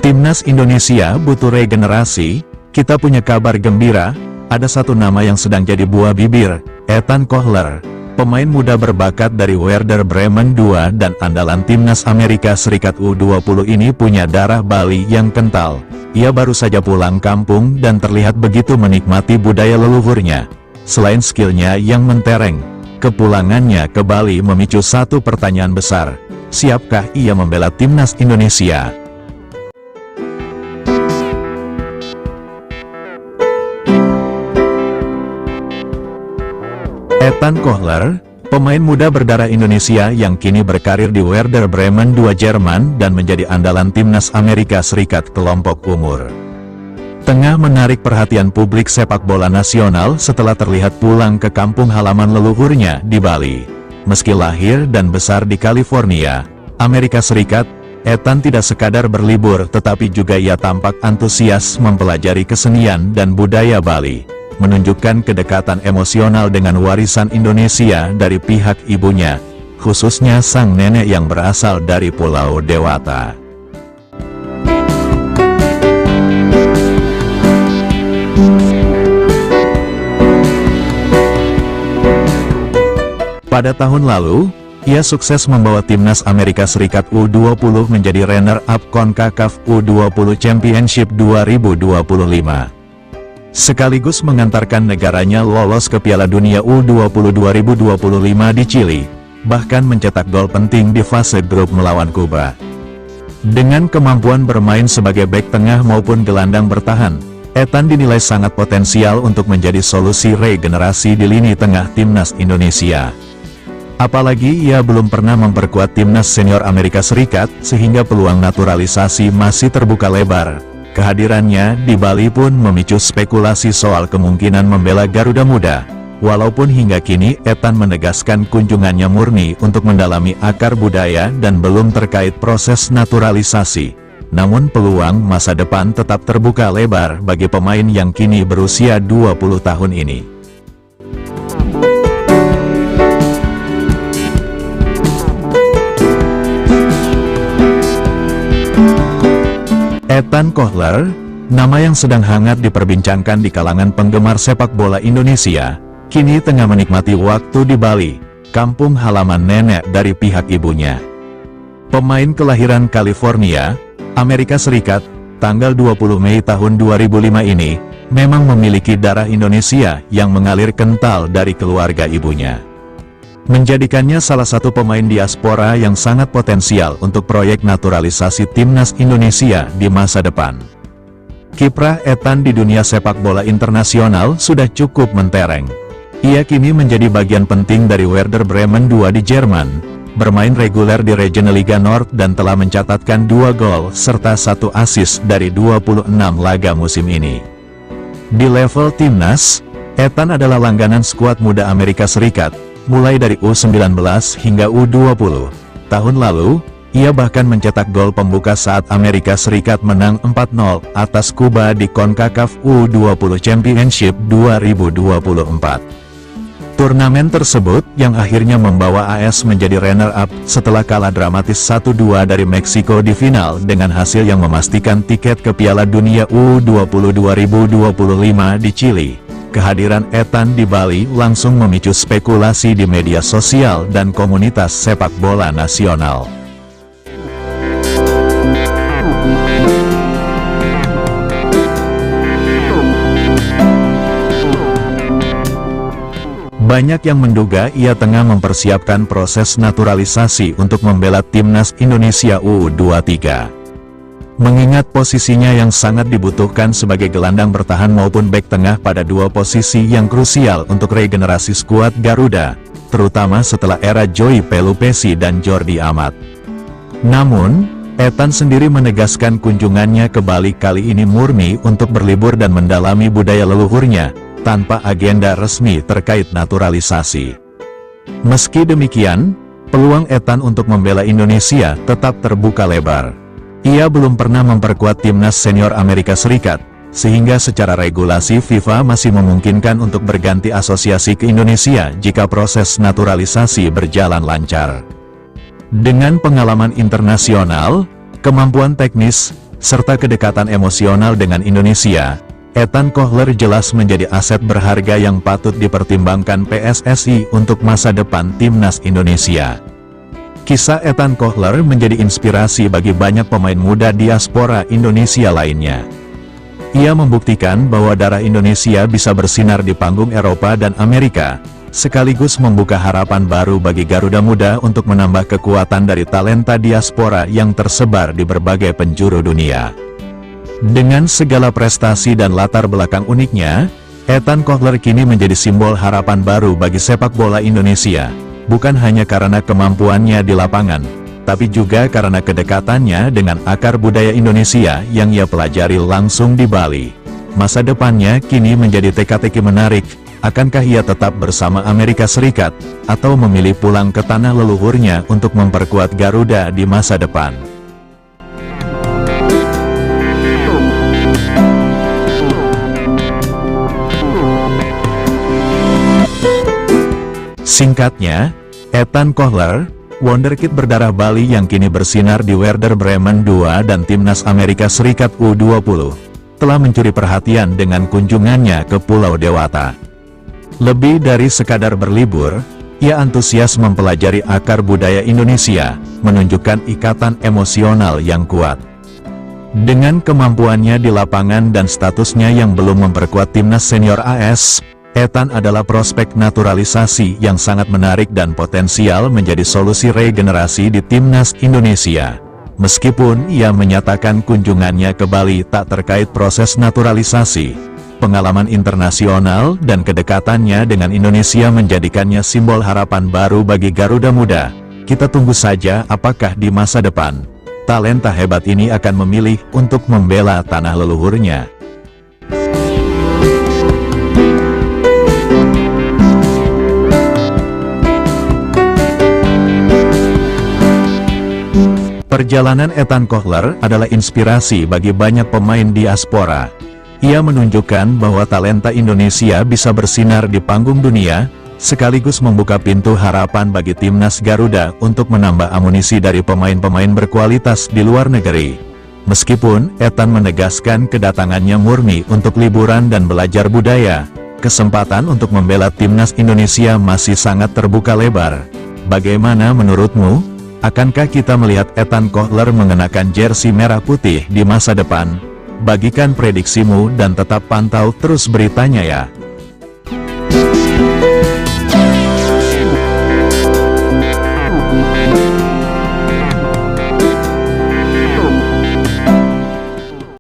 Timnas Indonesia butuh regenerasi. Kita punya kabar gembira, ada satu nama yang sedang jadi buah bibir, Ethan Kohler. Pemain muda berbakat dari Werder Bremen II dan andalan Timnas Amerika Serikat U20 ini punya darah Bali yang kental. Ia baru saja pulang kampung dan terlihat begitu menikmati budaya leluhurnya. Selain skillnya yang mentereng, kepulangannya ke Bali memicu satu pertanyaan besar. Siapkah ia membela Timnas Indonesia? Ethan Kohler, pemain muda berdarah Indonesia yang kini berkarir di Werder Bremen II Jerman dan menjadi andalan Timnas Amerika Serikat kelompok umur. Tengah menarik perhatian publik sepak bola nasional setelah terlihat pulang ke kampung halaman leluhurnya di Bali. Meski lahir dan besar di California, Amerika Serikat, Ethan tidak sekadar berlibur tetapi juga ia tampak antusias mempelajari kesenian dan budaya Bali, menunjukkan kedekatan emosional dengan warisan Indonesia dari pihak ibunya, khususnya sang nenek yang berasal dari Pulau Dewata. Pada tahun lalu, ia sukses membawa Timnas Amerika Serikat U20 menjadi runner-up CONCACAF U20 Championship 2025. Sekaligus mengantarkan negaranya lolos ke Piala Dunia U20 2025 di Chili, bahkan mencetak gol penting di fase grup melawan Kuba. Dengan kemampuan bermain sebagai bek tengah maupun gelandang bertahan, Ethan dinilai sangat potensial untuk menjadi solusi regenerasi di lini tengah Timnas Indonesia. Apalagi ia belum pernah memperkuat Timnas Senior Amerika Serikat, sehingga peluang naturalisasi masih terbuka lebar. Kehadirannya di Bali pun memicu spekulasi soal kemungkinan membela Garuda Muda. Walaupun hingga kini Ethan menegaskan kunjungannya murni untuk mendalami akar budaya dan belum terkait proses naturalisasi. Namun peluang masa depan tetap terbuka lebar bagi pemain yang kini berusia 20 tahun ini. Ethan Kohler, nama yang sedang hangat diperbincangkan di kalangan penggemar sepak bola Indonesia, kini tengah menikmati waktu di Bali, kampung halaman nenek dari pihak ibunya. Pemain kelahiran California, Amerika Serikat, tanggal 20 Mei tahun 2005 ini, memang memiliki darah Indonesia yang mengalir kental dari keluarga ibunya, menjadikannya salah satu pemain diaspora yang sangat potensial untuk proyek naturalisasi Timnas Indonesia di masa depan. Kiprah Ethan di dunia sepak bola internasional sudah cukup mentereng. Ia kini menjadi bagian penting dari Werder Bremen II di Jerman, bermain reguler di Regionalliga Nord dan telah mencatatkan 2 gol serta 1 assist dari 26 laga musim ini. Di level Timnas, Ethan adalah langganan skuad muda Amerika Serikat, mulai dari U19 hingga U20. Tahun lalu, ia bahkan mencetak gol pembuka saat Amerika Serikat menang 4-0 atas Kuba di CONCACAF U20 Championship 2024. Turnamen tersebut yang akhirnya membawa AS menjadi runner-up setelah kalah dramatis 1-2 dari Meksiko di final dengan hasil yang memastikan tiket ke Piala Dunia U20 2025 di Chili. Kehadiran Ethan di Bali langsung memicu spekulasi di media sosial dan komunitas sepak bola nasional. Banyak yang menduga ia tengah mempersiapkan proses naturalisasi untuk membela Timnas Indonesia U23. Mengingat posisinya yang sangat dibutuhkan sebagai gelandang bertahan maupun bek tengah pada 2 posisi yang krusial untuk regenerasi skuad Garuda, terutama setelah era Joey Pelupesi dan Jordi Amat. Namun, Ethan sendiri menegaskan kunjungannya ke Bali kali ini murni untuk berlibur dan mendalami budaya leluhurnya, tanpa agenda resmi terkait naturalisasi. Meski demikian, peluang Ethan untuk membela Indonesia tetap terbuka lebar. Ia belum pernah memperkuat Timnas Senior Amerika Serikat, sehingga secara regulasi FIFA masih memungkinkan untuk berganti asosiasi ke Indonesia jika proses naturalisasi berjalan lancar. Dengan pengalaman internasional, kemampuan teknis, serta kedekatan emosional dengan Indonesia, Ethan Kohler jelas menjadi aset berharga yang patut dipertimbangkan PSSI untuk masa depan timnas Indonesia. Kisah Ethan Kohler menjadi inspirasi bagi banyak pemain muda diaspora Indonesia lainnya. Ia membuktikan bahwa darah Indonesia bisa bersinar di panggung Eropa dan Amerika, sekaligus membuka harapan baru bagi Garuda Muda untuk menambah kekuatan dari talenta diaspora yang tersebar di berbagai penjuru dunia. Dengan segala prestasi dan latar belakang uniknya, Ethan Kohler kini menjadi simbol harapan baru bagi sepak bola Indonesia, bukan hanya karena kemampuannya di lapangan, tapi juga karena kedekatannya dengan akar budaya Indonesia yang ia pelajari langsung di Bali. Masa depannya kini menjadi teka-teki menarik. Akankah ia tetap bersama Amerika Serikat, atau memilih pulang ke tanah leluhurnya untuk memperkuat Garuda di masa depan? Singkatnya, Ethan Kohler, wonderkid berdarah Bali yang kini bersinar di Werder Bremen II dan Timnas Amerika Serikat U20, telah mencuri perhatian dengan kunjungannya ke Pulau Dewata. Lebih dari sekadar berlibur, ia antusias mempelajari akar budaya Indonesia, menunjukkan ikatan emosional yang kuat. Dengan kemampuannya di lapangan dan statusnya yang belum memperkuat timnas senior AS, Ethan adalah prospek naturalisasi yang sangat menarik dan potensial menjadi solusi regenerasi di timnas Indonesia. Meskipun ia menyatakan kunjungannya ke Bali tak terkait proses naturalisasi, pengalaman internasional dan kedekatannya dengan Indonesia menjadikannya simbol harapan baru bagi Garuda Muda. Kita tunggu saja apakah di masa depan, talenta hebat ini akan memilih untuk membela tanah leluhurnya. Perjalanan Ethan Kohler adalah inspirasi bagi banyak pemain diaspora. Ia menunjukkan bahwa talenta Indonesia bisa bersinar di panggung dunia, sekaligus membuka pintu harapan bagi timnas Garuda untuk menambah amunisi dari pemain-pemain berkualitas di luar negeri. Meskipun Ethan menegaskan kedatangannya murni untuk liburan dan belajar budaya, kesempatan untuk membela timnas Indonesia masih sangat terbuka lebar. Bagaimana menurutmu? Akankah kita melihat Ethan Kohler mengenakan jersey merah putih di masa depan? Bagikan prediksimu dan tetap pantau terus beritanya ya.